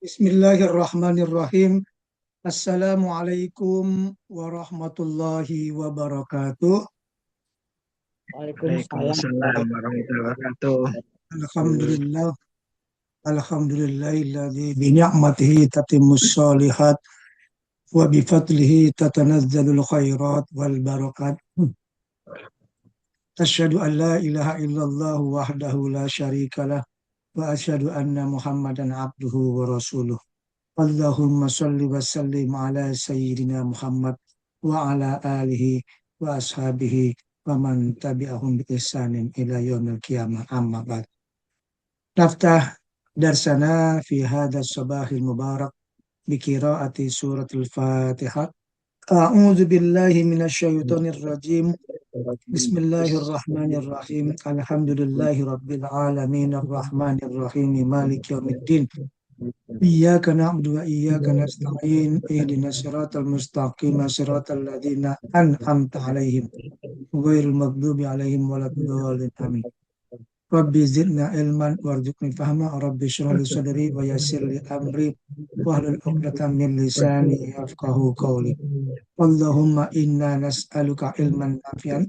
Bismillahirrahmanirrahim. Assalamualaikum warahmatullahi wabarakatuh. Waalaikumsalam Waalaikumsalam warahmatullahi wabarakatuh. Alhamdulillah. Alhamdulillahilladzi bi ni'matihi tatimmus shalihat wa bi fadlihi tatanazzalul khairat wal barakat. Asyhadu an la ilaha illallah wahdahu la syarikalah wa asyhadu anna Muhammadan abduhu wa rasuluh. Allahumma salli wa sallim ala sayyidina Muhammad wa ala alihi wa ashabihi wa man tabi'ahum bi ihsanin ila yaumil qiyamah amma ba'd. Naftah darsana fi hadha sabahil mubarak bi qiraati suratul Fatihah. A'udzu billahi minasy syaithanir rajim. Bismillahirrahmanirrahim. Alhamdulillahi rabbil alamin arrahmanir rahim maliki yaumiddin. Iyyaka na'budu wa iyyaka nasta'in ihdinas siratal mustaqim siratal ladzina an'amta 'alaihim ghairil maghdubi 'alaihim waladdallin amin. Rabbi zidna ilman warzuqni fahma rabbi shrah li sadri wa yassir li amri wahlul 'uqdatam min lisani yafqahu qawli. Allahumma inna nas'aluka ilman nafi'an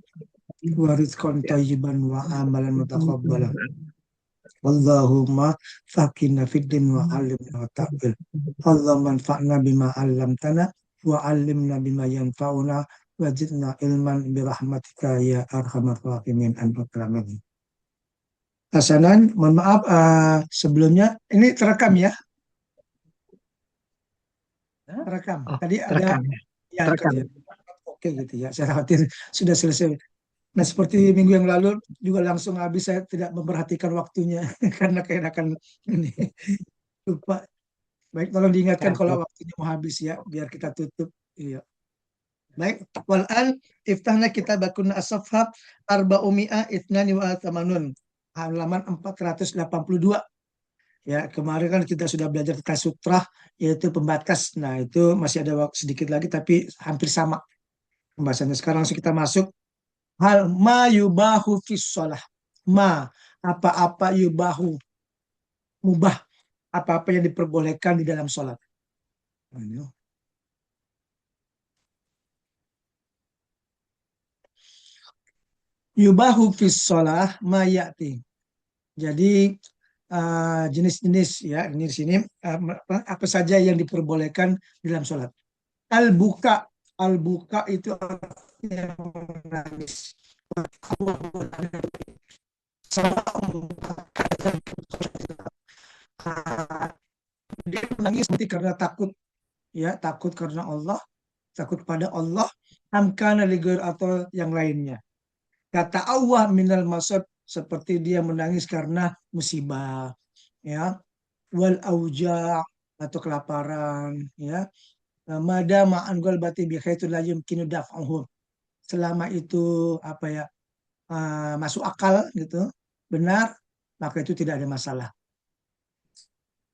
wa rizqan thayyiban wa amalan mutaqabbalan. Allahumma faqihna fid din wa 'allimna wa ta'wil. Allahumma anfa'na bima 'allamtana wa 'allimna bima yanfa'una wa zidna ilman bi rahmatika ya arhamar rahimin. Amin. Hasanan, mohon maaf sebelumnya ini terekam ya? Terekam. Oh, Tadi ada terekam. ya Terekam. oke gitu ya. Saya khawatir sudah selesai. Nah, seperti minggu yang lalu juga langsung habis, saya tidak memperhatikan waktunya karena keenakan ini lupa. Baik, tolong diingatkan kalau waktunya mau habis ya, biar kita tutup. Iya. Baik, wal'an iftahna kita bakun as-safhah arba'umi'ah itnani wa tamanun. Halaman 482. Ya, kemarin kan kita sudah belajar tentang sutrah, yaitu pembatas. Nah, itu masih ada waktu sedikit lagi, tapi hampir sama pembahasannya. Sekarang langsung kita masuk. Hal ma yubahu fis sholah. Ma, apa-apa yubahu, mubah, apa-apa yang diperbolehkan di dalam sholat. Yubahu fis sholah ma ya'ti. Jadi jenis-jenis ya ini di sini apa saja yang diperbolehkan dalam sholat. Al-buka, al-buka itu artinya menangis. Dia menangis seperti karena takut, ya takut karena Allah, takut pada Allah, amkana ligur atau yang lainnya. Kata Allah minal masad, seperti dia menangis karena musibah, ya, wal auja atau kelaparan, ya. Mada ma'an gol bati bi khaitul la yumkinu daf'uhu. Selama itu apa ya, masuk akal gitu, benar, maka itu tidak ada masalah.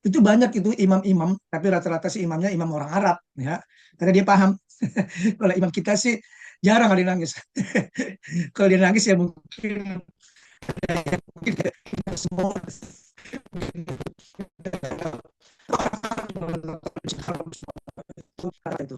Itu banyak itu imam-imam, tapi rata-rata sih imamnya imam orang Arab, ya, karena dia paham. Kalau imam kita sih jarang ada yang nangis. Kalau dia nangis ya mungkin semua itu.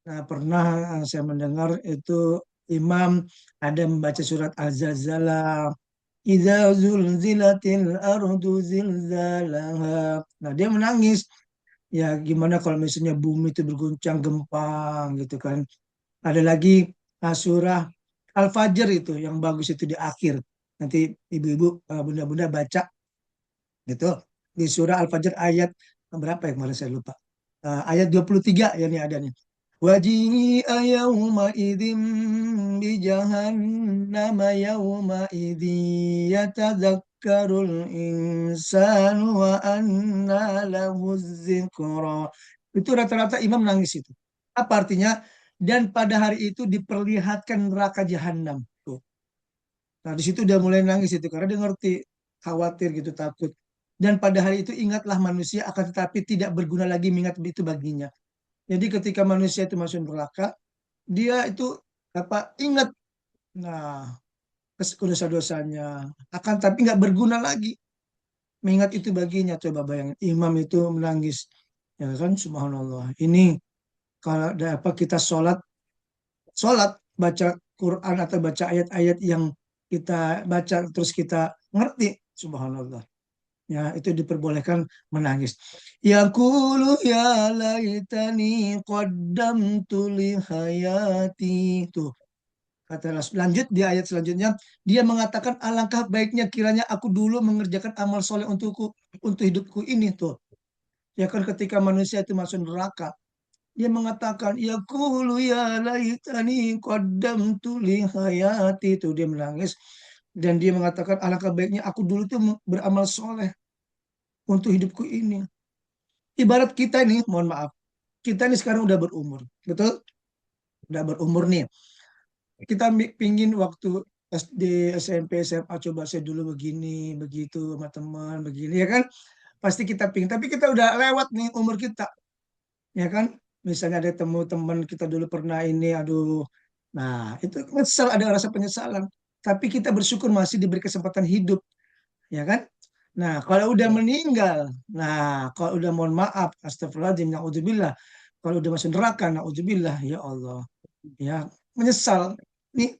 Nah, pernah saya mendengar itu imam ada membaca surat Az-Zalzalah, Idza zulzilatil ardu zilzalaha. Nah, dia menangis. Ya, gimana kalau misalnya bumi itu berguncang gempang gitu kan. Ada lagi surah Al-Fajr itu yang bagus itu di akhir. Nanti ibu-ibu, bunda-bunda baca gitu. Di surah Al-Fajr ayat berapa ya kemarin saya lupa. Ayat 23 ya nih ada nih. Waji'a yawma idzim bi jahannama yawma idzi yatadzakkarul insanu wa anna lahu dzikra. Itu rata-rata imam nangis itu. Apa artinya? Dan pada hari itu diperlihatkan neraka jahanam. Tuh. Nah, di situ dia mulai nangis itu karena dia ngerti, khawatir gitu, takut. Dan pada hari itu ingatlah manusia akan tetapi tidak berguna lagi mengingat itu baginya. Jadi ketika manusia itu masuk neraka, dia itu apa ingat, nah, dosa-dosanya akan tapi nggak berguna lagi. mengingat itu baginya. Coba bayangin, imam itu menangis. Ya kan, subhanallah. Ini kalau ada apa kita sholat baca Quran atau baca ayat-ayat yang kita baca terus kita ngerti, subhanallah. Ya, itu diperbolehkan menangis. Yaqulu ya laitani qaddamtu li hayati. Tuh, kata Rasul. Lanjut di ayat selanjutnya, dia mengatakan alangkah baiknya kiranya aku dulu mengerjakan amal soleh untuk hidupku ini tuh. Ya kan ketika manusia itu masuk neraka, dia mengatakan yaqulu ya laitani qaddamtu li hayati. Itu dia menangis dan dia mengatakan alangkah baiknya aku dulu tuh beramal soleh untuk hidupku ini. Ibarat kita ini, mohon maaf, kita ini sekarang udah berumur, betul? Udah berumur nih. Kita pingin waktu SD, SMP, SMA, coba saya dulu begini, begitu sama teman, begini, ya kan? Pasti kita pingin. Tapi kita udah lewat nih umur kita, ya kan? Misalnya ada temu teman kita dulu pernah ini, aduh. Nah, itu menyesal, ada rasa penyesalan. Tapi kita bersyukur masih diberi kesempatan hidup, ya kan? Nah, kalau udah meninggal, nah, kalau udah mohon maaf, astagfirullahaladzim, na'udzubillah, kalau udah masuk neraka, na'udzubillah, ya Allah, ya menyesal. Nih,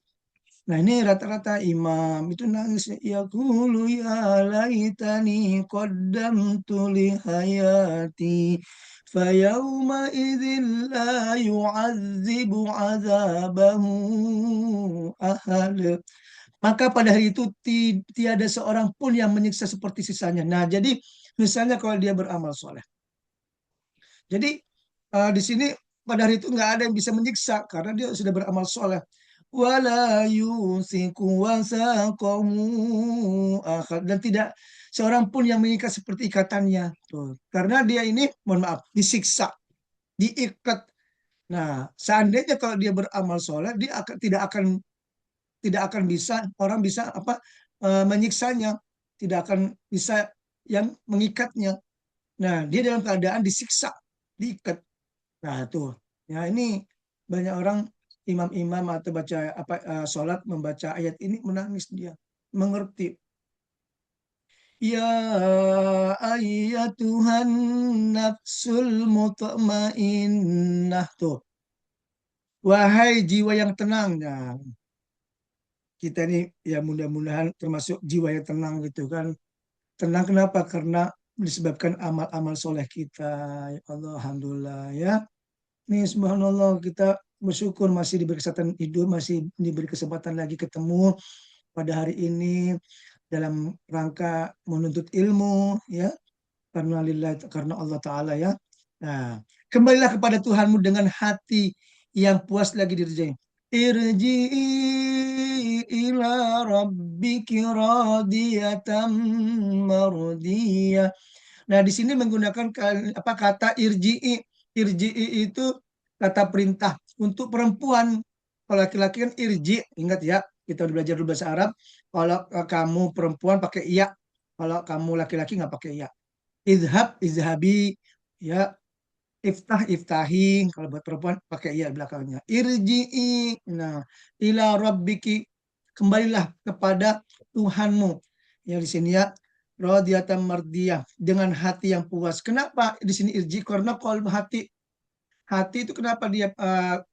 nah ini rata-rata imam itu nangis, ya qulu ya laitani qaddamtu li hayati fayawma idzin la yu'adzibu azabahu ahad. Maka pada hari itu tiada seorang pun yang menyiksa seperti sisanya. Nah, jadi misalnya kalau dia beramal soleh. Jadi di sini pada hari itu nggak ada yang bisa menyiksa karena dia sudah beramal soleh. Wala yusiku wasaqahu ahad. Dan tidak seorang pun yang mengikat seperti ikatannya. Tuh. Karena dia ini, mohon maaf, disiksa, diikat. Nah, seandainya kalau dia beramal soleh, dia tidak akan bisa orang bisa apa menyiksanya, tidak akan bisa yang mengikatnya. Nah, dia dalam keadaan disiksa, diikat. Nah, tuh. Ya, ini banyak orang imam-imam atau baca apa sholat membaca ayat ini menangis dia, mengerti. Ya ayyatuhan nafsul mutmainnah tuh. Wahai jiwa yang tenang. Nah, kita ini ya mudah-mudahan termasuk jiwa yang tenang gitu kan. Tenang kenapa? Karena disebabkan amal-amal soleh kita. Ya Allah, alhamdulillah ya. Nih subhanallah kita bersyukur masih diberi kesempatan hidup, masih diberi kesempatan lagi ketemu pada hari ini dalam rangka menuntut ilmu ya karena lillah karena Allah Ta'ala ya. Nah, kembalilah kepada Tuhanmu dengan hati yang puas lagi dirjai. Irji'i ila rabbiki radiyatan mardiyah. Nah, di sini menggunakan apa kata irji'i. Irji'i itu kata perintah untuk perempuan. Kalau laki-laki kan irji, ingat ya, kita udah belajar dulu bahasa Arab. Kalau kamu perempuan pakai iya, kalau kamu laki-laki nggak pakai iya. Izhab, izhabi, ya, iftah, iftahi. Kalau buat perempuan pakai iya belakangnya. Irji'i, nah, ila rabbiki, kembalilah kepada Tuhanmu. Ya di sini ya, radiyatan mardiyah, dengan hati yang puas. Kenapa di sini irji? Karena kalau hati itu kenapa dia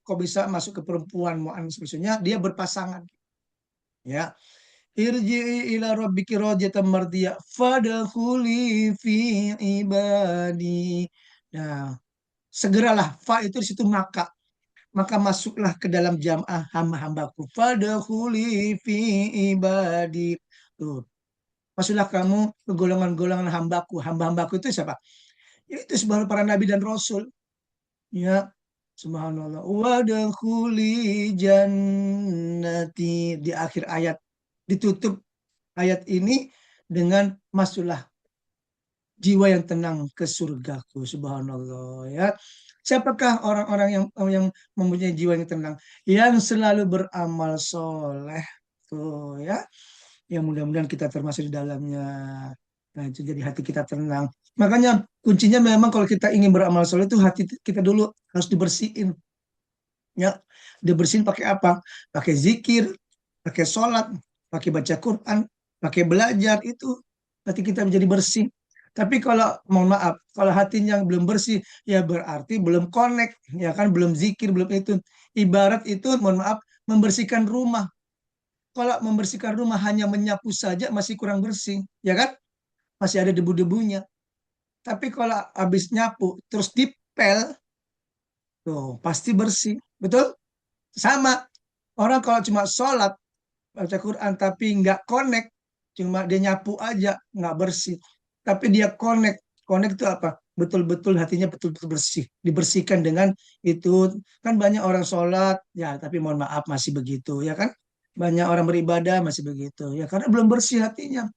kok bisa masuk ke perempuan mu'annas, maksudnya dia berpasangan ya. Irji'i ila rabbiki radiyatan mardiyah fadkhuli fi ibadi. Nah, segeralah, fa itu di situ maka masuklah ke dalam jamaah hamba-hambaku. Fadkhuli fi ibadi. Tuh, masuklah kamu ke golongan-golongan hambaku. Hamba-hambaku itu siapa? Itu sebuah para nabi dan rasul. Ya, subhanallah. Wadkhuli jannati, di akhir ayat ditutup ayat ini dengan masuklah jiwa yang tenang ke surgaku, subhanallah ya. Siapakah orang-orang yang mempunyai jiwa yang tenang, yang selalu beramal soleh tuh ya, yang mudah-mudahan kita termasuk di dalamnya. Nah, itu jadi hati kita tenang. Makanya kuncinya memang kalau kita ingin beramal soleh itu hati kita dulu harus dibersihin ya. Dibersihin pakai apa? Pakai zikir, pakai sholat, pakai baca Quran, pakai belajar itu. Berarti kita menjadi bersih. Tapi kalau mohon maaf, kalau hatinya belum bersih, ya berarti belum connect, ya kan belum zikir, belum itu. Ibarat itu, mohon maaf, membersihkan rumah. Kalau membersihkan rumah hanya menyapu saja masih kurang bersih, ya kan? Masih ada debu-debunya. Tapi kalau habis nyapu terus dipel, tuh pasti bersih. Betul? Sama. Orang kalau cuma sholat baca Quran tapi nggak connect, cuma dia nyapu aja nggak bersih. Tapi dia connect. Connect itu apa? Betul-betul hatinya betul-betul bersih, dibersihkan dengan itu. Kan banyak orang sholat ya, tapi mohon maaf masih begitu, ya kan? Banyak orang beribadah masih begitu, ya karena belum bersih hatinya.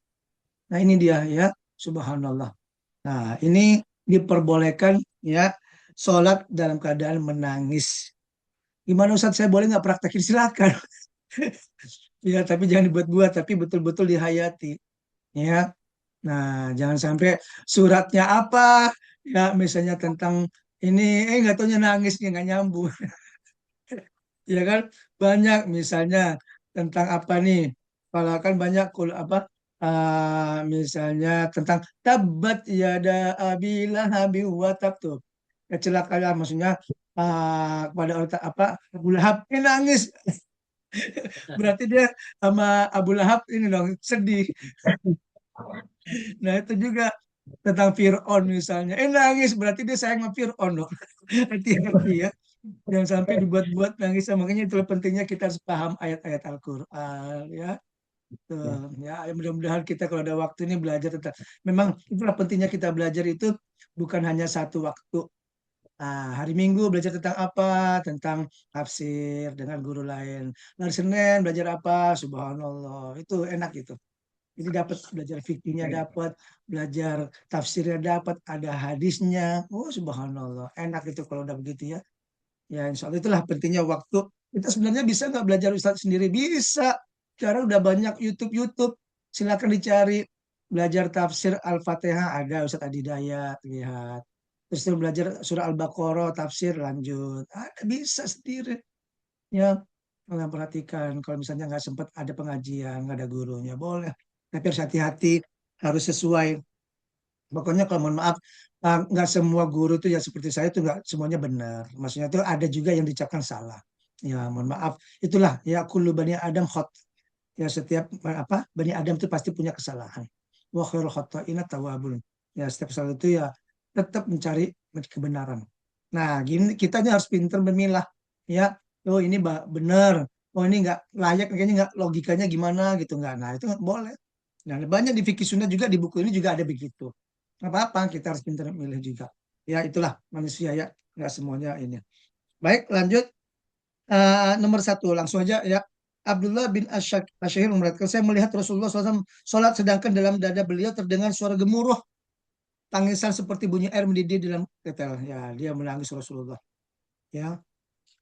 Nah ini dia ya, subhanallah. Nah ini diperbolehkan ya sholat dalam keadaan menangis. Gimana Ustaz, saya boleh nggak praktekin? Silakan. Ya, tapi jangan dibuat-buat, tapi betul-betul dihayati. Ya, nah jangan sampai suratnya apa, ya misalnya tentang ini, nggak taunya nangisnya nggak nyambung. Ya kan, banyak misalnya tentang apa nih, kalau kan banyak apa, misalnya tentang tabat yada abila habi watab tuh, kecelakaan maksudnya, kepada orang apa, Abu Lahab ini nangis, berarti dia sama Abu Lahab ini dong sedih. Nah itu juga tentang Fir'aun misalnya. Nangis berarti dia sayang sama Fir'aun dong. Hati-hati ya. Jangan sampai dibuat-buat nangis. Makanya itulah pentingnya kita harus paham ayat-ayat Al-Quran ya. Tuh, ya mudah-mudahan kita kalau ada waktu ini belajar tentang. Memang itulah pentingnya kita belajar itu bukan hanya satu waktu. Hari Minggu belajar tentang apa? Tentang tafsir dengan guru lain. Hari Senin belajar apa? Subhanallah. Itu enak itu. Jadi dapat belajar fikihnya, dapat belajar tafsirnya, dapat ada hadisnya. Oh subhanallah, enak itu kalau udah begitu ya. Ya insya Allah itulah pentingnya waktu. Kita sebenarnya bisa nggak belajar Ustadz sendiri? Bisa. Sekarang udah banyak YouTube. Silakan dicari. Belajar tafsir Al-Fatihah ada Ustadz Adidayat, lihat. Terus tuh belajar surah Al-Baqarah, tafsir lanjut. Ada bisa sendiri. Ya, kalian perhatikan kalau misalnya nggak sempat ada pengajian, nggak ada gurunya, boleh. Tapi harus hati-hati, harus sesuai. Pokoknya kalau mohon maaf, nggak semua guru itu ya seperti saya itu nggak semuanya benar. Maksudnya itu ada juga yang diucapkan salah. Ya mohon maaf. Itulah ya kullu bani Adam khot. Ya setiap apa bani Adam itu pasti punya kesalahan. Wa khairul khata'ina tawwabun. Ya setiap kesalahan itu ya tetap mencari kebenaran. Nah, gini kita ini harus pintar memilah. Ya, oh ini benar. Oh ini nggak layak, kayaknya nggak logikanya gimana gitu nggak. Nah itu nggak boleh. Nah banyak di fikih sunnah juga di buku ini juga ada begitu. Nggak apa-apa, kita harus pintar memilih juga. Ya itulah manusia ya, nggak semuanya ini. Baik, lanjut. Nomor satu, langsung aja ya. Abdullah bin Asyahir memberitakan, saya melihat Rasulullah SAW sholat sedangkan dalam dada beliau terdengar suara gemuruh, tangisan seperti bunyi air mendidih dalam tetel. Ya, dia menangis Rasulullah. Ya.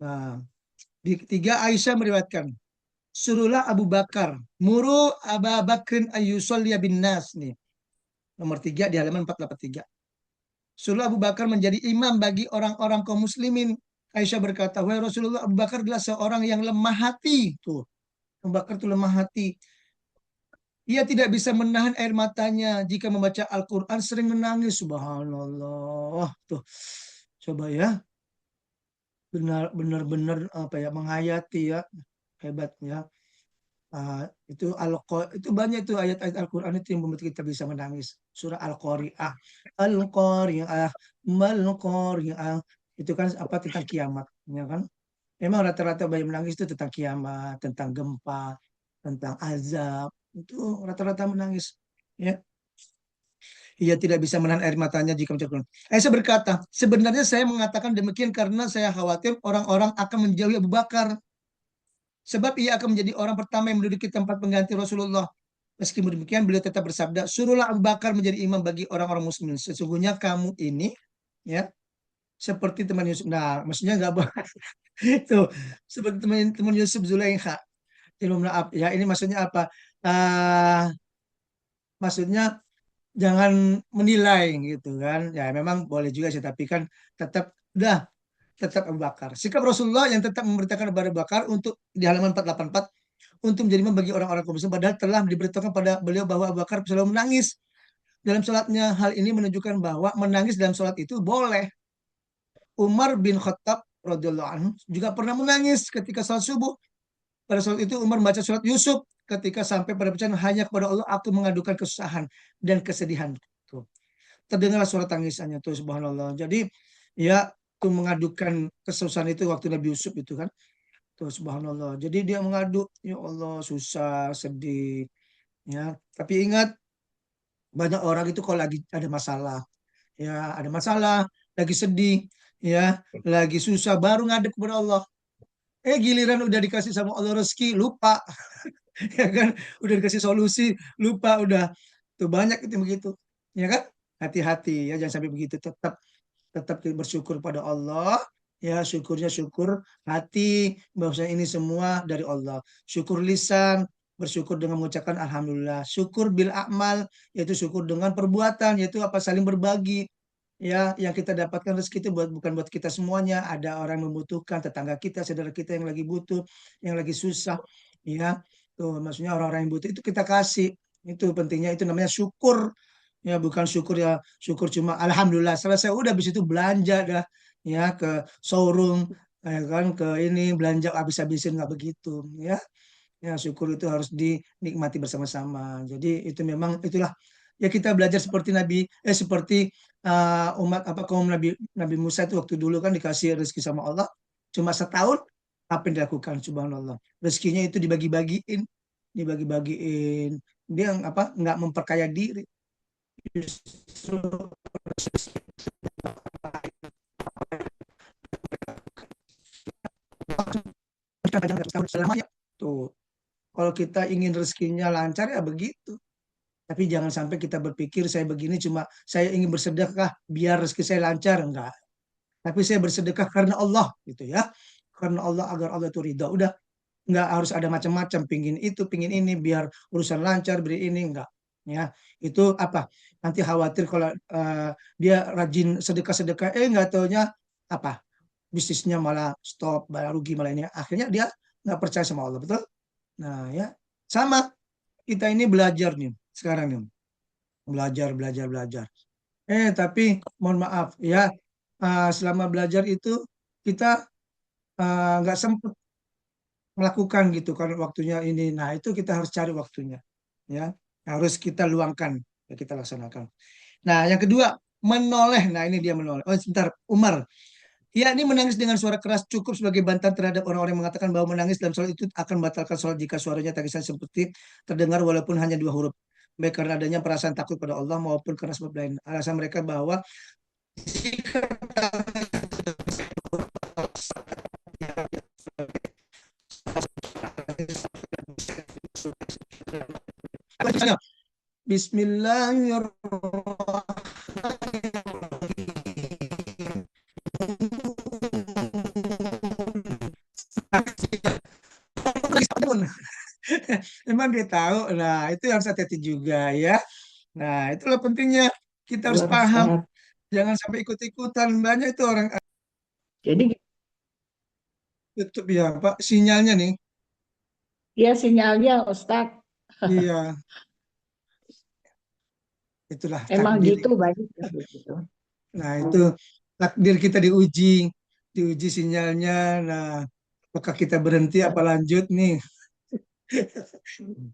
Nah, di ketiga Aisyah meriwayatkan, suruhlah Abu Bakar, muru Abu Bakrin ayyusolliya bin nas nih. Nomor tiga di halaman 483. Suruh Abu Bakar menjadi imam bagi orang-orang kaum muslimin. Aisyah berkata, wahai Rasulullah, Abu Bakar adalah seorang yang lemah hati. Tuh, Abu Bakar itu lemah hati. Ia tidak bisa menahan air matanya jika membaca Al-Quran, sering menangis. Subhanallah. Tuh, coba ya, benar-benar apa ya, menghayati ya, hebat ya. Ah, itu itu banyak itu ayat-ayat Al-Quran itu yang membuat kita bisa menangis. Surah Al-Qari'ah, Al-Qari'ah, Mal-Qari'ah. Itu kan apa tentang kiamat, ya kan? Memang rata-rata bayi menangis itu tentang kiamat, tentang gempa, tentang azab. Itu rata-rata menangis. Ya, ia tidak bisa menahan air matanya jika menceritakan. Aisyah berkata, sebenarnya saya mengatakan demikian karena saya khawatir orang-orang akan menjauhi Abu Bakar. Sebab ia akan menjadi orang pertama yang menduduki tempat pengganti Rasulullah. Meskipun demikian, beliau tetap bersabda, suruhlah Abu Bakar menjadi imam bagi orang-orang muslimin. Sesungguhnya kamu ini, ya, seperti teman Yusuf. Nah, maksudnya nggak boleh. Itu seperti teman Yusuf Zulaikha. Maaf, ya ini maksudnya apa? Ah, maksudnya jangan menilai gitu kan. Ya memang boleh juga sih, tapi kan tetap udah tetap Abu Bakar. Sikap Rasulullah yang tetap memerintahkan kepada Abu Bakar untuk di halaman 484 untuk menjadi imam bagi orang-orang kaum muslim padahal telah diberitakan pada beliau bahwa Abu Bakar selalu menangis dalam sholatnya. Hal ini menunjukkan bahwa menangis dalam sholat itu boleh. Umar bin Khattab radhiyallahu anhu juga pernah menangis ketika sholat subuh. Pada saat itu Umar membaca surat Yusuf ketika sampai pada bacaan hanya kepada Allah aku mengadukan kesusahan dan kesedihan. Tuh. Terdengar suara tangisannya tuh subhanallah. Jadi ya tuh mengadukan kesusahan itu waktu Nabi Yusuf itu kan. Tuh subhanallah. Jadi dia mengadu, ya Allah susah, sedih. Ya, tapi ingat banyak orang itu kalau lagi ada masalah, ya ada masalah, lagi sedih, ya lagi susah baru ngadep kepada Allah. Giliran udah dikasih sama Allah rezeki lupa, ya kan? Udah dikasih solusi lupa udah. Tuh banyak itu begitu, ya kan? Hati-hati ya jangan sampai begitu. Tetap tetap bersyukur pada Allah, ya syukurnya syukur hati bahwasanya ini semua dari Allah. Syukur lisan, bersyukur dengan mengucapkan alhamdulillah. Syukur bil amal, yaitu syukur dengan perbuatan, yaitu apa, saling berbagi. Ya, yang kita dapatkan rezeki itu bukan buat kita semuanya. Ada orang yang membutuhkan, tetangga kita, saudara kita yang lagi butuh, yang lagi susah. Ya, tuh maksudnya orang-orang yang butuh itu kita kasih. Itu pentingnya, itu namanya syukur. Ya, bukan syukur ya, syukur cuma alhamdulillah selesai udah habis itu belanja dah, ya ke showroom, ya kan, ke ini belanja habis-habisin nggak begitu, ya. Ya, syukur itu harus dinikmati bersama-sama. Jadi itu memang itulah ya kita belajar seperti seperti umat apa kaum Nabi Nabi Musa itu waktu dulu kan dikasih rezeki sama Allah cuma setahun, apa yang dilakukan subhanallah. Rezekinya itu dibagi-bagiin, dibagi-bagiin. Dia apa nggak memperkaya diri. Justru selamanya. Tuh, kalau kita ingin rezekinya lancar ya begitu. Tapi jangan sampai kita berpikir saya begini cuma saya ingin bersedekah biar rezeki saya lancar, enggak. Tapi saya bersedekah karena Allah gitu ya. Karena Allah agar Allah itu ridha. Udah, enggak harus ada macam-macam, pingin itu, pingin ini biar urusan lancar, beri ini enggak. Ya, itu apa? Nanti khawatir kalau dia rajin sedekah-sedekah enggak taunya apa? Bisnisnya malah stop, malah rugi malah ini. Akhirnya dia nggak percaya sama Allah, betul? Nah, ya. Sama kita ini belajar nih sekarang nih. Belajar, belajar, belajar. Tapi mohon maaf ya, selama belajar itu kita nggak sempat melakukan gitu kan waktunya ini. Nah, itu kita harus cari waktunya. Ya, harus kita luangkan, ya kita laksanakan. Nah, yang kedua, menoleh. Nah, ini dia menoleh. Oh, sebentar, Umar. Ya, ini menangis dengan suara keras cukup sebagai bantahan terhadap orang-orang yang mengatakan bahwa menangis dalam sholat itu akan membatalkan sholat jika suaranya tangisan seperti terdengar walaupun hanya dua huruf. Baik karena adanya perasaan takut pada Allah maupun karena sebab lain. Alasan mereka bahwa Bismillahirrahmanirrahim. Memang dia tahu. Nah, itu harus hati-hati juga ya. Nah, itulah pentingnya kita harus Ya, paham. Ustaz. Jangan sampai ikut-ikutan. Banyak itu orang Jadi YouTube ya, Pak. Sinyalnya nih. ya sinyalnya Ustaz. Iya, itulah Emang takdir. gitu banyak ya begitu. Nah, itu takdir kita diuji. Diuji sinyalnya. Nah, apakah kita berhenti apa lanjut nih?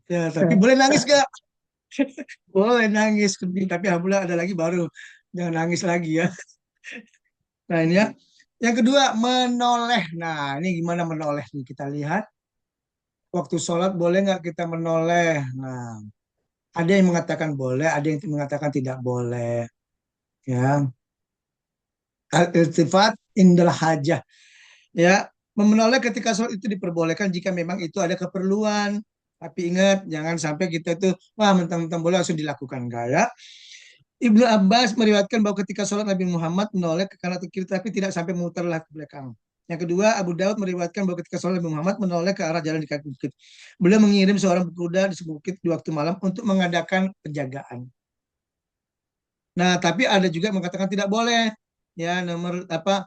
Ya, tapi boleh nangis gak? Boleh nangis. Tapi alhamdulillah ada lagi baru. Jangan nangis lagi ya. Nah, ini ya. Yang kedua, menoleh. Nah, ini gimana menoleh nih? Kita lihat. Waktu sholat boleh nggak kita menoleh? Nah, ada yang mengatakan boleh, ada yang mengatakan tidak boleh. Ya, al-iltifat indal hajah. Ya, menoleh ketika sholat itu diperbolehkan jika memang itu ada keperluan. Tapi ingat, jangan sampai kita itu, wah mentang-mentang boleh langsung dilakukan. Enggak ya. Ibnu Abbas meriwayatkan bahwa ketika sholat Nabi Muhammad menoleh ke kanan atau kiri tapi tidak sampai memutarlah ke belakang. Yang kedua, Abu Daud meriwayatkan bahwa ketika sholat Nabi Muhammad menoleh ke arah jalan di kaki bukit. Beliau mengirim seorang kuda di sebuah bukit di waktu malam untuk mengadakan penjagaan. Nah, tapi ada juga yang mengatakan tidak boleh. Ya, nomor apa?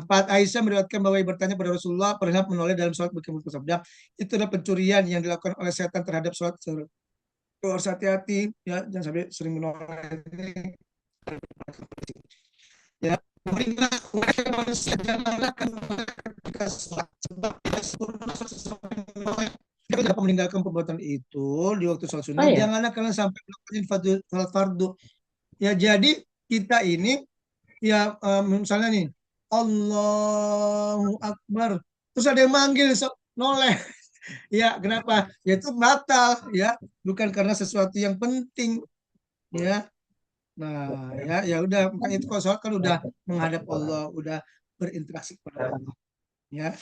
Empat, Aisyah meriwayatkan bahwa ia bertanya pada Rasulullah pernah menoleh dalam sholat bersabda, itu adalah pencurian yang dilakukan oleh setan terhadap sholat. Tuh harus hati-hati ya, jangan sampai sering menoleh ya. Mereka manusia janganlah ketika sholat, sebab tidak sempurna seseorang yang menoleh. Jika dapat meninggalkan perbuatan itu di waktu sholat Oh sunnah, ya, janganlah kalian sampai melakukan sholat fardu. Ya jadi kita ini ya misalnya nih Allahu Akbar, terus ada yang manggil noleh. Ya, kenapa? Ya itu batal ya, bukan karena sesuatu yang penting ya. Nah, ya udah, makanya itu kalau sholat kan udah menghadap Allah, udah berinteraksi kepada Allah ya.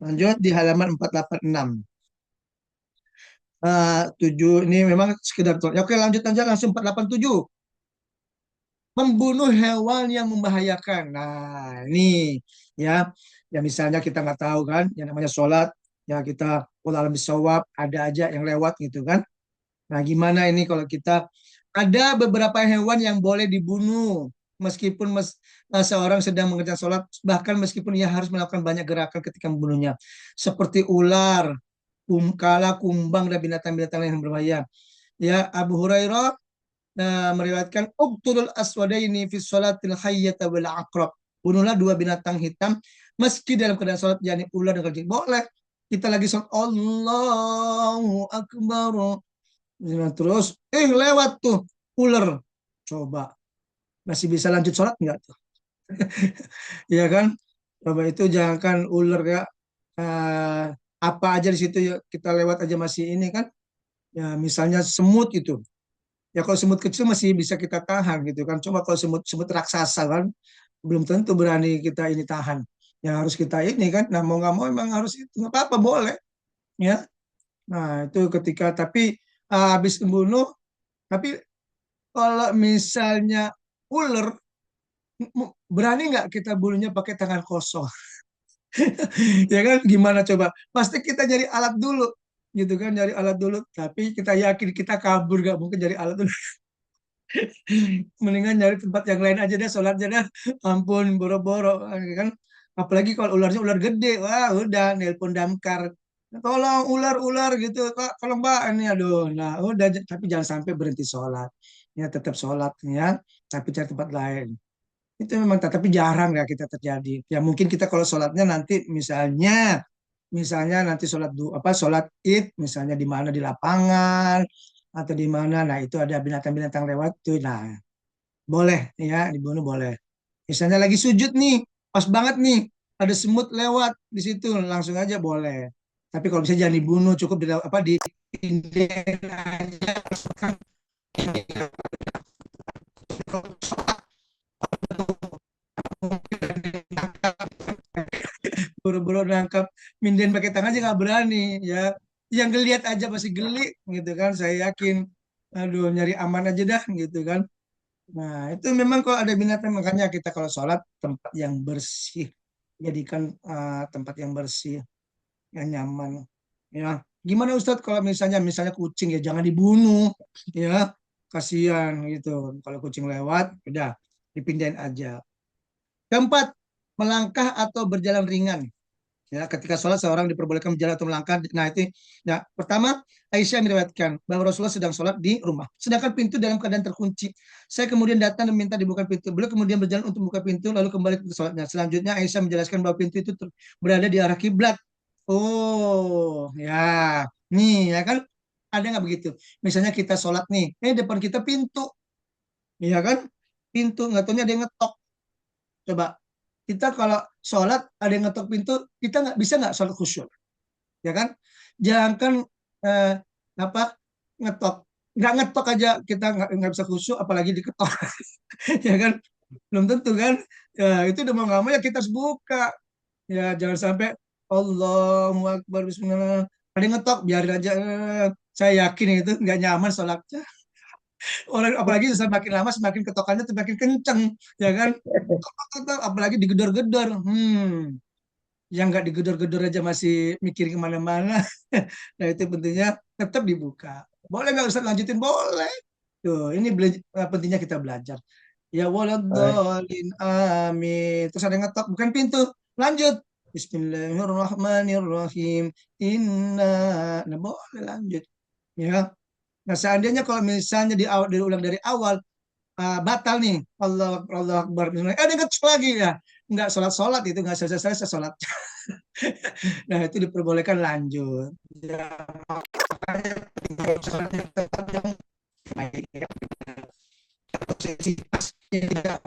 Lanjut di halaman 486. 7 ini memang sekedar ya, oke, lanjut aja langsung 487. Membunuh hewan yang membahayakan. Nah, ini ya, ya misalnya kita nggak tahu kan, yang namanya sholat, ya kita ulah bisawab, ada aja yang lewat gitu kan. Nah, gimana ini kalau kita ada beberapa hewan yang boleh dibunuh meskipun seorang sedang mengerjakan sholat, bahkan meskipun ia harus melakukan banyak gerakan ketika membunuhnya, seperti ular, kala, kumbang, dan binatang-binatang lain yang berbahaya. Ya, Abu Hurairah meriwayatkan uqtulul aswadaini fi sholatil hayyata wal aqrab. Bunuhlah dua binatang hitam meski dalam keadaan sholat, yakni ular dan kalajengking. Boleh. Kita lagi sholat Allahu Akbar. Nah, terus lewat tuh ular. Coba masih bisa lanjut sholat nggak tuh? Ya kan? Coba itu jangankan ular ya, eh, apa aja di situ ya, kita lewat aja masih ini kan? Ya misalnya semut itu. Ya kalau semut kecil masih bisa kita tahan gitu kan. Coba kalau semut semut raksasa kan, belum tentu berani kita ini tahan. Ya harus kita ini kan. Nah mau nggak mau emang harus itu, nggak apa-apa, boleh ya. Nah itu ketika tapi habis membunuh, tapi kalau misalnya ular, berani nggak kita bunuhnya pakai tangan kosong? Ya kan, gimana coba? Pasti kita nyari alat dulu, gitu kan, nyari alat dulu. Tapi kita yakin kita kabur, nggak mungkin nyari alat dulu. Mendingan nyari tempat yang lain aja deh, sholat aja deh. Ampun, boro-boro kan. Apalagi kalau ularnya ular gede, wah udah nelpon damkar. Tolong ular-ular gitu, Pak. Kalau Mbak ini, aduh. Nah, udah, tapi jangan sampai berhenti sholat. Ya, tetap sholat ya, tapi cari tempat lain. Itu memang, tapi jarang ya kita terjadi. Ya mungkin kita kalau sholatnya nanti misalnya nanti sholat apa sholat id misalnya di mana, di lapangan atau di mana, nah itu ada binatang-binatang lewat tuh, nah boleh ya dibunuh, boleh. Misalnya lagi sujud nih, pas banget nih ada semut lewat di situ, langsung aja boleh. Tapi kalau bisa jangan dibunuh, cukup di apa di aja. Buru-buru nangkap minden pakai tangan aja nggak berani ya. Yang ngeliat aja masih geli gitu kan, saya yakin. Aduh, nyari aman aja dah gitu kan. Nah itu memang kalau ada binatang, makanya kita kalau sholat tempat yang bersih, jadikan tempat yang bersih, yang nyaman ya. Gimana Ustadz kalau misalnya kucing, ya jangan dibunuh ya, kasihan gitu. Kalau kucing lewat udah dipindahin aja. Keempat, melangkah atau berjalan ringan. Ya, ketika sholat seorang diperbolehkan berjalan atau melangkah. Nah itu, ya pertama Aisyah meriwayatkan bahwa Rasulullah sedang sholat di rumah, sedangkan pintu dalam keadaan terkunci. Saya kemudian datang dan minta dibuka pintu. Beliau kemudian berjalan untuk membuka pintu, lalu kembali ke sholatnya. Selanjutnya Aisyah menjelaskan bahwa pintu itu berada di arah kiblat. Oh, ya, nih ya kan, ada nggak begitu? Misalnya kita sholat nih, depan kita pintu, ya kan? Pintu, nggak tahunya ada yang ngetok. Coba kita kalau sholat ada yang ngetok pintu, kita nggak sholat khusyuk, ya kan? Jangankan eh, apa ngetok, nggak ngetok aja kita nggak bisa khusyuk, apalagi diketok, ya kan? Belum tentu kan? Ya, itu udah mau nggak mau ya kita harus buka. Ya jangan sampai Allahu Akbar Bismillah ada yang ngetok, biarin aja. Saya yakin itu nggak nyaman sholatnya. Orang apalagi semakin lama semakin ketokannya semakin kenceng, ya kan? Apalagi digedor-gedor. Yang nggak digedor-gedor aja masih mikir kemana-mana. Nah itu pentingnya tetap dibuka. Boleh nggak Ustaz lanjutin? Boleh. Tuh, ini pentingnya kita belajar. Ya waladhalin amin. Terus ada yang ngetok, bukan pintu. Lanjut. Bismillahirrahmanirrahim. Inna. Nah boleh lanjut. Ya. Nah, seandainya kalau misalnya diulang dari awal, batal nih, Allah Akbar, dia ngeces lagi ya, nggak sholat itu nggak selesai sholat. Nah, itu diperbolehkan lanjut. Ya, makanya sholatnya tetap yang baik, ya. Posisi pasnya tidak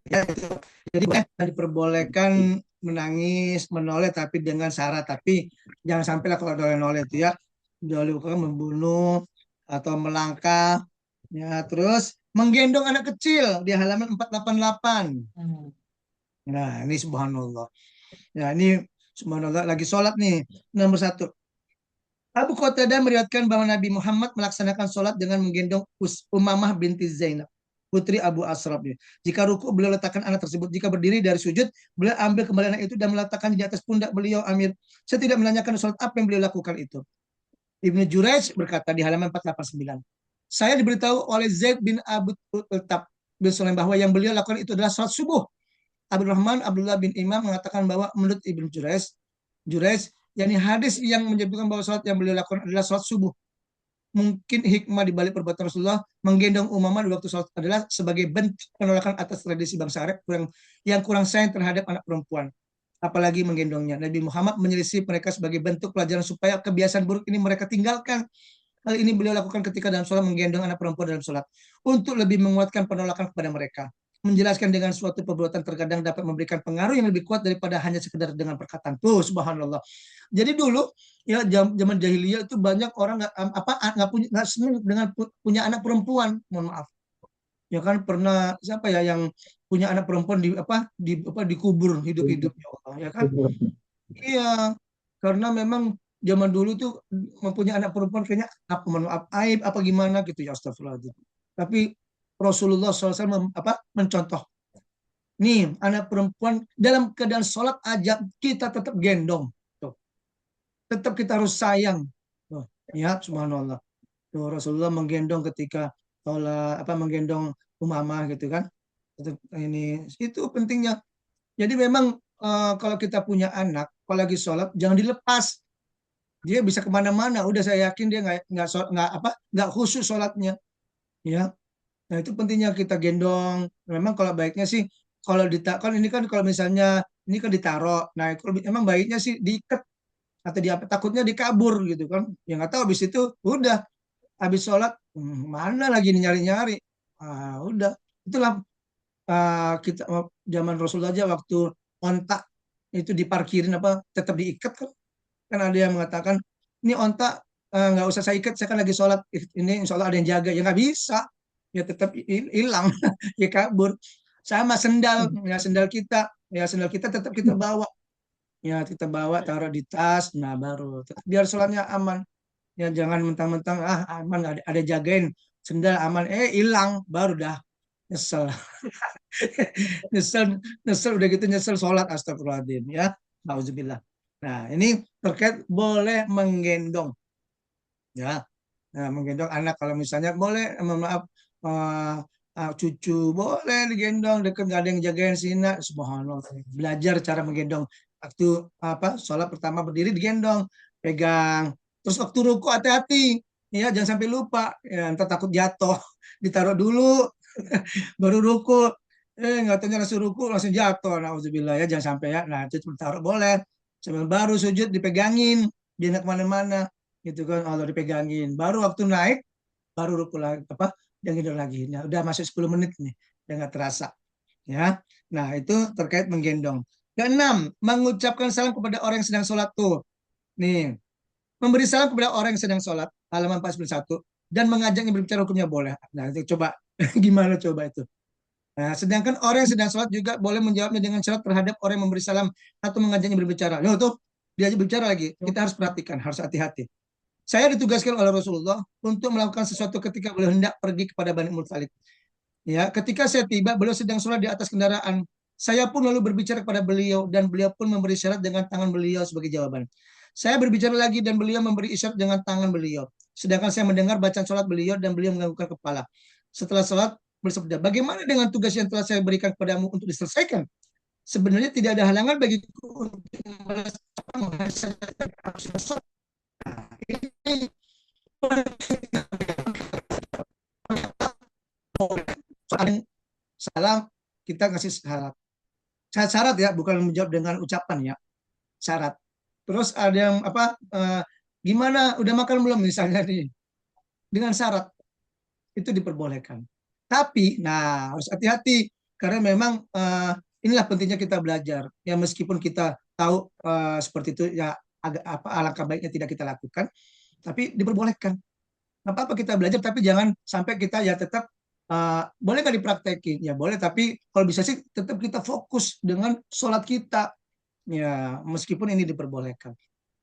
ya, itu. Jadi diperbolehkan menangis, menoleh, tapi dengan syarat. Tapi jangan sampailah kalau noleh itu ya, dilakukan membunuh atau melangkah, ya, terus menggendong anak kecil di halaman 488. Nah, ini subhanallah. Ya, ini subhanallah lagi sholat nih. Nomor satu. Abu Qatadah meriwayatkan bahwa Nabi Muhammad melaksanakan sholat dengan menggendong Umamah binti Zainab, putri Abu Asrab. Jika ruku, beliau letakkan anak tersebut. Jika berdiri dari sujud, beliau ambil kembali anak itu dan meletakkan di atas pundak beliau, Amir. Saya tidak menanyakan sholat apa yang beliau lakukan itu. Ibnu Jurayj berkata di halaman 489. Saya diberitahu oleh Zaid bin Abu Tab bin Sulaim bahwa yang beliau lakukan itu adalah sholat subuh. Abdurrahman Abdullah bin Imam mengatakan bahwa menurut Ibnu Jurayj, yakni hadis yang menyebutkan bahwa sholat yang beliau lakukan adalah sholat subuh. Mungkin hikmah di balik perbuatan Rasulullah menggendong Umamah di waktu sholat adalah sebagai bentuk penolakan atas tradisi bangsa Arab yang kurang sayang terhadap anak perempuan, apalagi menggendongnya. Nabi Muhammad menyelisih mereka sebagai bentuk pelajaran supaya kebiasaan buruk ini mereka tinggalkan. Hal ini beliau lakukan ketika dalam sholat menggendong anak perempuan dalam sholat untuk lebih menguatkan penolakan kepada mereka. Menjelaskan dengan suatu perbuatan terkadang dapat memberikan pengaruh yang lebih kuat daripada hanya sekedar dengan perkataan. Tuh, subhanallah. Jadi dulu ya zaman jahiliyah itu banyak orang nggak senang dengan punya anak perempuan. Mohon maaf. Ya kan pernah siapa ya yang punya anak perempuan dikubur hidup-hidup, ya Allah, ya kan? Iya, karena memang zaman dulu tuh mempunyai anak perempuan kayaknya apa maaf aib apa gimana gitu ya, astagfirullahaladzim. Tapi Rasulullah SAW mencontoh nih anak perempuan dalam keadaan sholat aja kita tetap gendong tuh, tetap kita harus sayang tuh, ya subhanallah. Tuh, Rasulullah menggendong ketika sholat menggendong Umamah gitu kan. Ini itu pentingnya. Jadi memang kalau kita punya anak, kalau lagi sholat jangan dilepas. Dia bisa kemana-mana. Udah saya yakin dia nggak khusus sholatnya. Ya, nah itu pentingnya kita gendong. Memang kalau baiknya sih kalau kan ini kan kalau misalnya ini kan ditaruh. Nah, kalau emang baiknya sih diikat atau takutnya dikabur gitu kan. Ya nggak tahu habis itu udah habis sholat mana lagi nyari-nyari. Udah itulah kita zaman Rasul aja waktu ontak itu diparkirin tetap diikat kan. Kan ada yang mengatakan ini ontak nggak usah saya ikat, saya kan lagi sholat, ini insya Allah ada yang jaga. Ya nggak bisa, ya tetap hilang. Ya kabur. Sama sendal, ya sendal kita tetap kita bawa, ya kita bawa taruh di tas, nah baru biar sholatnya aman. Ya jangan mentang-mentang aman ada jagain, sendal aman, hilang baru dah nyesel. nyesel nyesel udah gitu nyesel sholat, astagfirullahaladzim, ya nauzubillah. Nah, ini terkait boleh menggendong, ya. Nah, menggendong anak kalau misalnya boleh, maaf, cucu boleh digendong deket, nggak ada yang jagain sini, subhanallah. Belajar cara menggendong waktu sholat pertama berdiri digendong, pegang. Terus waktu ruku hati-hati, ya jangan sampai lupa, ya ntar takut jatuh. Ditaruh dulu, baru ruku, nggak tahu langsung ruku langsung jatuh, nauzubillah, ya jangan sampai ya. Nah, itu taruh boleh, sambil baru sujud dipegangin dia nggak kemana-mana gitu kan. Allah dipegangin baru waktu naik baru ruku lagi yang tidur lagi. Nah, udah masuk 10 menit nih udah nggak terasa, ya. Nah, itu terkait menggendong. Keenam, mengucapkan salam kepada orang yang sedang sholat tuh nih, memberi salam kepada orang yang sedang sholat, halaman 41, dan mengajaknya berbicara hukumnya boleh. Nah, itu coba gimana coba itu. Nah, sedangkan orang yang sedang sholat juga boleh menjawabnya dengan syarat terhadap orang yang memberi salam atau mengajaknya berbicara. Loh tuh, dia aja berbicara lagi. Kita harus perhatikan, harus hati-hati. Saya ditugaskan oleh Rasulullah untuk melakukan sesuatu ketika beliau hendak pergi kepada Bani Muttalib. Ya, ketika saya tiba, beliau sedang sholat di atas kendaraan. Saya pun lalu berbicara kepada beliau dan beliau pun memberi syarat dengan tangan beliau sebagai jawaban. Saya berbicara lagi dan beliau memberi isyarat dengan tangan beliau. Sedangkan saya mendengar bacaan sholat beliau dan beliau menganggukkan kepala. Setelah sholat, bersabda, bagaimana dengan tugas yang telah saya berikan kepadamu untuk diselesaikan? Sebenarnya tidak ada halangan bagiku untuk membalas. Ini Soalnya salah kita ngasih syarat. Syarat ya, bukan menjawab dengan ucapan ya, syarat. Terus ada yang apa? Gimana? Udah makan belum misalnya nih? Dengan syarat itu diperbolehkan. Tapi, nah harus hati-hati karena memang inilah pentingnya kita belajar. Ya meskipun kita tahu seperti itu ya agak apa alangkah baiknya tidak kita lakukan, tapi diperbolehkan. Nggak apa-apa kita belajar, tapi jangan sampai kita ya tetap boleh nggak dipraktekin? Ya boleh, tapi kalau bisa sih tetap kita fokus dengan sholat kita. Ya meskipun ini diperbolehkan.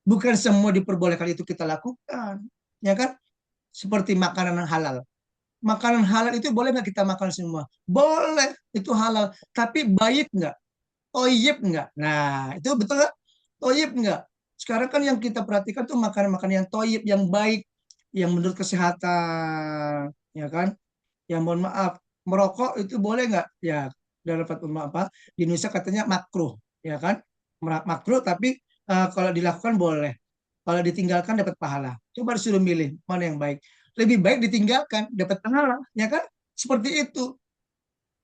Bukan semua diperbolehkan itu kita lakukan, ya kan? Seperti makanan yang halal. Makanan halal itu boleh nggak kita makan semua? Boleh, itu halal. Tapi baik nggak? Toyib nggak? Nah, itu betul nggak? Toyib nggak? Sekarang kan yang kita perhatikan tuh makanan-makanan yang toyib, yang baik, yang menurut kesehatan, ya kan? Yang mohon maaf, merokok itu boleh nggak? Ya, dalam fatwa apa? Di Indonesia katanya makruh, ya kan? Makruh, tapi kalau dilakukan boleh. Kalau ditinggalkan dapat pahala. Coba disuruh milih mana yang baik. Lebih baik ditinggalkan, dapat pahala, ya kan? Seperti itu.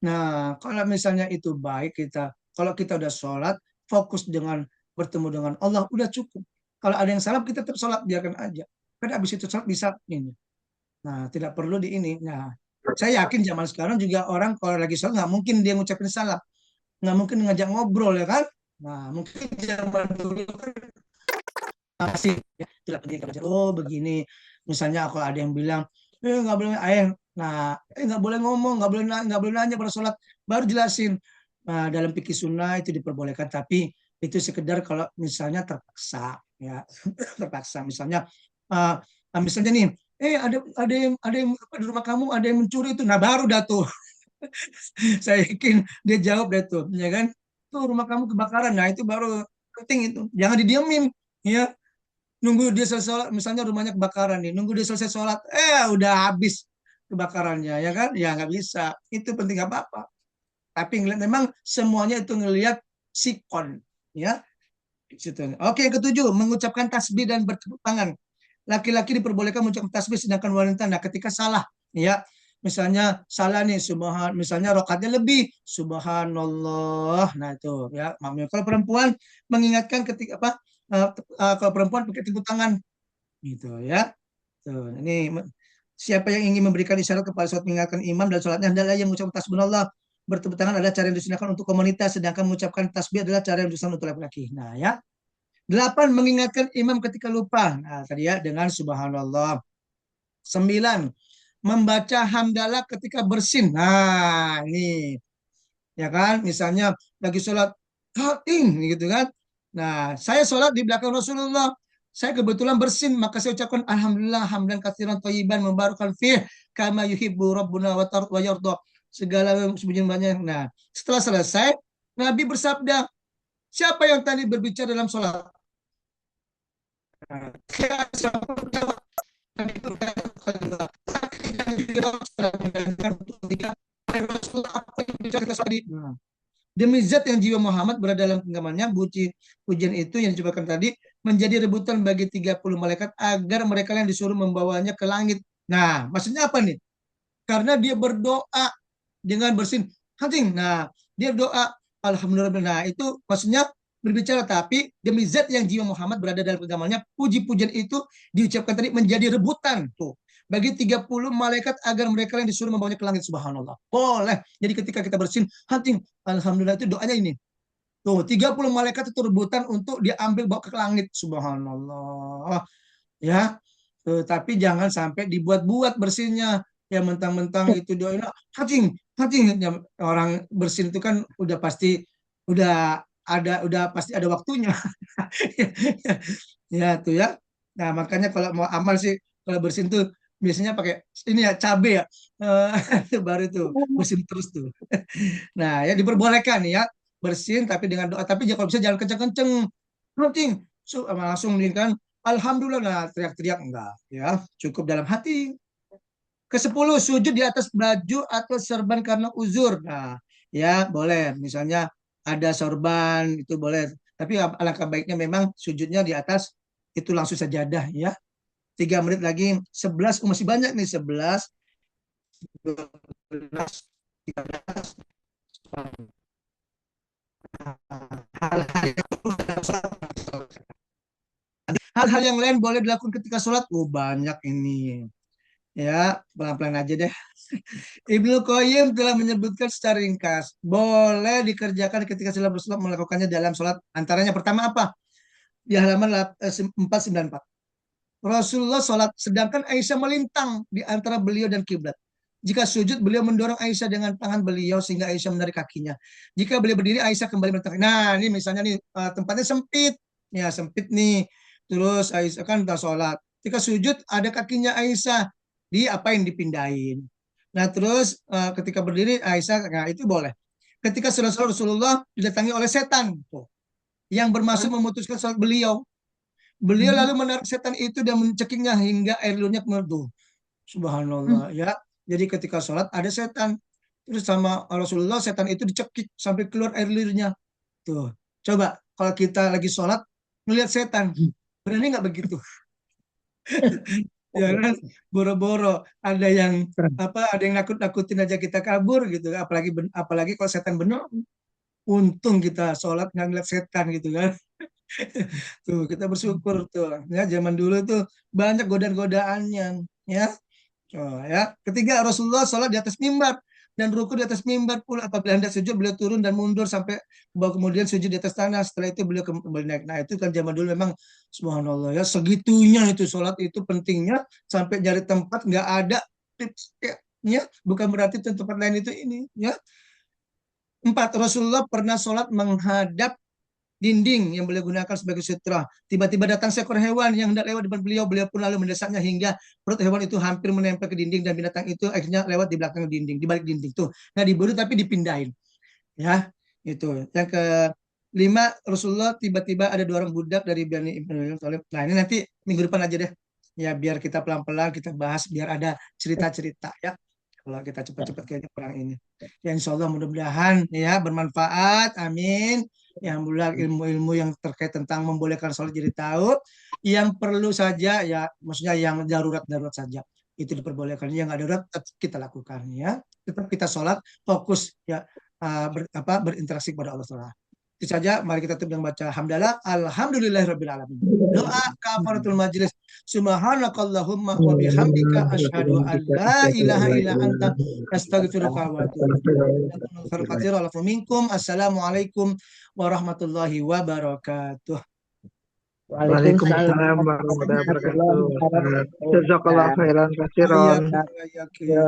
Nah, kalau misalnya itu baik kita, kalau kita udah sholat, fokus dengan bertemu dengan Allah, udah cukup. Kalau ada yang salah, kita tetap sholat, biarkan aja. Kan habis itu sholat bisa ini. Nah, tidak perlu di ini. Nah, saya yakin zaman sekarang juga orang kalau lagi sholat nggak mungkin dia ngucapin salam, nggak mungkin ngajak ngobrol ya kan. Nah, mungkin zaman dulu kan masih ya, tidak penting kita belajar. Oh begini, misalnya kalau ada yang bilang, nggak boleh nah, nggak boleh ngomong, nggak boleh nanya pada sholat, baru jelasin. Nah, dalam fikih sunnah itu diperbolehkan, tapi itu sekedar kalau misalnya terpaksa, ya terpaksa. Misalnya nih, ada yang apa, di rumah kamu ada yang mencuri itu, nah baru dah tuh. Saya yakin dia jawab dah tuh, ya kan? Tuh rumah kamu kebakaran, nah itu baru penting itu, jangan didiemin, ya nunggu dia selesai sholat, misalnya rumahnya kebakaran nih, nunggu dia selesai sholat, udah habis kebakarannya, ya kan? Ya nggak bisa. Itu penting nggak apa-apa. Tapi ngeliat memang semuanya itu ngelihat sikon, ya. Situ. Oke, yang ketujuh, mengucapkan tasbih dan bertepuk tangan. Laki-laki diperbolehkan mengucapkan tasbih, sedangkan wanita, nah ketika salah, ya, misalnya salah nih, misalnya rokatnya lebih, subhanallah, nah itu, ya, maksudnya. Kalau perempuan mengingatkan ketika apa, kalau perempuan pakai tepuk tangan, gitu, ya. Tuh, ini siapa yang ingin memberikan isyarat kepada sholat mengingatkan imam dan sholatnya adalah yang mengucapkan tasbihullah. Bertepuk tangan adalah cara yang disunahkan untuk komunitas, sedangkan mengucapkan tasbih adalah cara yang disunahkan untuk laki-laki. Nah, ya. Delapan, mengingatkan imam ketika lupa. Nah, tadi ya dengan subhanallah. Sembilan, membaca hamdalah ketika bersin. Nah, ini ya kan, misalnya lagi sholat kating gitu kan. Nah, saya sholat di belakang Rasulullah. Saya kebetulan bersin, maka saya ucapkan alhamdulillah hamdan katsiran thayyiban mubarakan fih kama yuhibbu rabbuna wa yarda. Segala puji banyak. Nah, setelah selesai, Nabi bersabda, siapa yang tadi berbicara dalam sholat? Demi zat yang jiwa Muhammad berada dalam genggamannya, pujian itu yang dicobakan tadi menjadi rebutan bagi 30 malaikat agar mereka yang disuruh membawanya ke langit. Nah, maksudnya apa nih? Karena dia berdoa dengan bersin hating. Nah, dia berdoa alhamdulillah. Nah, itu maksudnya berbicara, tapi demi zat yang jiwa Muhammad berada dalam genggamannya, puji-pujian itu diucapkan tadi menjadi rebutan tuh bagi 30 malaikat agar mereka yang disuruh membawanya ke langit. Subhanallah. Boleh. Jadi ketika kita bersin hating, alhamdulillah, itu doanya ini. Tuh, 30 malaikat itu rebutan untuk diambil bawa ke langit. Subhanallah. Ya. Tuh, tapi jangan sampai dibuat-buat bersinnya. Ya mentang-mentang itu doain hating, hating. Ya, orang bersin itu kan udah pasti udah udah pasti ada waktunya. Ya tuh ya. Nah, makanya kalau mau amal sih kalau bersin tuh biasanya pakai ini ya cabe ya. Baru tuh bersin terus tuh. Nah, ya diperbolehkan ya bersin tapi dengan doa, tapi kalau bisa jangan kenceng-kenceng. Penting langsung kan alhamdulillah, nah teriak-teriak enggak, ya cukup dalam hati. Ke-10, sujud di atas baju atau serban karena uzur. Nah, ya boleh. Misalnya ada sorban itu boleh. Tapi alangkah baiknya memang sujudnya di atas itu langsung sajadah, ya. 3 menit lagi, 11, masih banyak nih, 11, 12, 13. Hal-hal yang lain boleh dilakukan ketika sholat. Oh, banyak ini. Ya, pelan-pelan aja deh. Ibnu Qayyim telah menyebutkan secara ringkas, boleh dikerjakan ketika sedang bersolat, melakukannya dalam sholat. Antaranya pertama apa? Di halaman 494. Rasulullah sholat, sedangkan Aisyah melintang di antara beliau dan kiblat. Jika sujud, beliau mendorong Aisyah dengan tangan beliau sehingga Aisyah menarik kakinya. Jika beliau berdiri, Aisyah kembali menarik. Nah, ini misalnya nih tempatnya sempit, ya sempit nih. Terus Aisyah kan udah sholat. Jika sujud, ada kakinya Aisyah, diapain, dipindahin. Nah, terus ketika berdiri Aisyah, nah itu boleh. Ketika sudah sholat, Rasulullah didatangi oleh setan, tuh, yang bermaksud memutuskan sholat beliau. Beliau lalu menarik setan itu dan mencekiknya hingga air liurnya keluar. Subhanallah ya. Jadi ketika sholat ada setan. Terus sama Rasulullah setan itu dicekik sampai keluar air liurnya. Tuh. Coba kalau kita lagi sholat melihat setan. Berani nggak begitu? Ya kan? Boro-boro ada yang ada yang nakut-nakutin aja kita kabur gitu. Apalagi kalau setan benar. Untung kita sholat nggak ngeliat setan gitu kan. Tuh, kita bersyukur tuh. Ya, zaman dulu tuh banyak godaan-godaannya, ya. Oh, ya. Ketiga, Rasulullah sholat di atas mimbar dan ruku di atas mimbar pula. Apabila hendak sujud, beliau turun dan mundur sampai bahwa kemudian sujud di atas tanah. Setelah itu beliau kembali naik. Nah, itu kan zaman dulu memang subhanallah ya, segitunya itu sholat itu pentingnya sampai nyari tempat nggak ada tips ya. Bukan berarti tempat lain itu ini ya. Empat, Rasulullah pernah sholat menghadap dinding yang beliau gunakan sebagai sutra. Tiba-tiba datang seekor hewan yang hendak lewat depan beliau. Beliau pun lalu mendesaknya hingga perut hewan itu hampir menempel ke dinding dan binatang itu akhirnya lewat di belakang dinding, di balik dinding tuh. Nah, dibunuh tapi dipindahin. Ya, itu. Yang kelima, Rasulullah tiba-tiba ada 2 orang budak dari Bani Ibnu Thalib. Nah, ini nanti minggu depan aja deh. Ya, biar kita pelan-pelan kita bahas biar ada cerita-cerita ya. Kalau kita cepat-cepat kayaknya kurang ini. Ya, insya Allah mudah-mudahan ya bermanfaat. Amin. Yang mulai ilmu-ilmu yang terkait tentang membolehkan sholat jadi tahu. Yang perlu saja ya, maksudnya yang darurat-darurat saja itu diperbolehkan. Yang nggak darurat tetap kita lakukan ya. Tetap kita sholat fokus ya, berinteraksi kepada Allah Taala. Itu saja. Mari kita tutup dengan baca hamdalah. Alhamdulillahirabbil alamin. Doa kafaratul majlis. Subhanakallahumma wa bihamdika asyhadu an la ilaha illa anta astaghfiruka wa atubu ilaik. Assalamualaikum warahmatullahi wabarakatuh. Waalaikumsalam warahmatullahi wabarakatuh. Jazakallah khairan katsiran. Iya,